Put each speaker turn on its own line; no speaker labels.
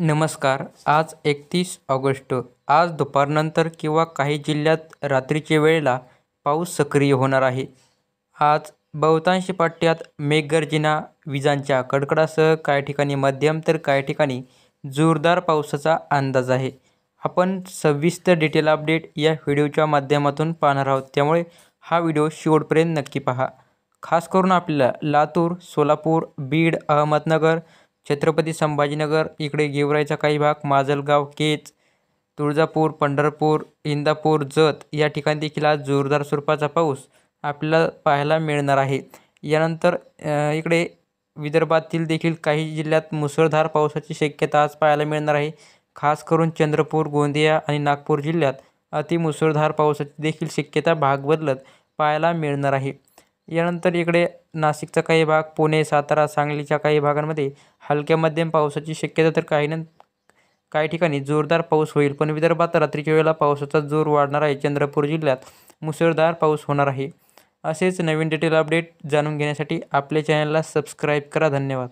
नमस्कार. आज 31 ऑगस्ट. आज दुपारनंतर किंवा काही जिल्ह्यात रात्रीच्या वेळेला पाऊस सक्रिय होणार आहे. आज बहुतांश पट्ट्यात मेघगर्जना, विजांच्या कडकडाटासह काही ठिकाणी मध्यम तर काही ठिकाणी जोरदार पावसाचा अंदाज आहे. आपण सविस्तर डिटेल अपडेट या व्हिडिओच्या माध्यमातून पाहणार आहोत, त्यामुळे हा व्हिडिओ शेवटपर्यंत नक्की पहा. खास करून आपल्याला लातूर, सोलापूर, बीड, अहमदनगर, छत्रपती संभाजीनगर, इकडे गेवराईचा काही भाग, माजलगाव, केज, तुळजापूर, पंढरपूर, इंदापूर, जत या ठिकाणी देखील आज जोरदार स्वरूपाचा पाऊस आपल्याला पाहायला मिळणार आहे. यानंतर इकडे विदर्भातील देखील काही जिल्ह्यात मुसळधार पावसाची शक्यता आज पाहायला मिळणार आहे. खास करून चंद्रपूर, गोंदिया आणि नागपूर जिल्ह्यात अतिमुसळधार पावसाची देखील शक्यता भाग बदलत पाहायला मिळणार आहे. यानंतर इकडे नाशिकचा काही भाग, पुणे, सातारा, सांगलीच्या काही भागांमध्ये हलक्या मध्यम पावसाची शक्यता, तर काही ठिकाणी जोरदार पाऊस होईल. पण विदर्भात रात्रीच्या वेळेला पावसाचा जोर वाढणार आहे. चंद्रपूर जिल्ह्यात मुसळधार पाऊस होणार आहे. असेच नवीन डिटेल अपडेट जाणून घेण्यासाठी आपल्या चॅनलला सबस्क्राईब करा. धन्यवाद.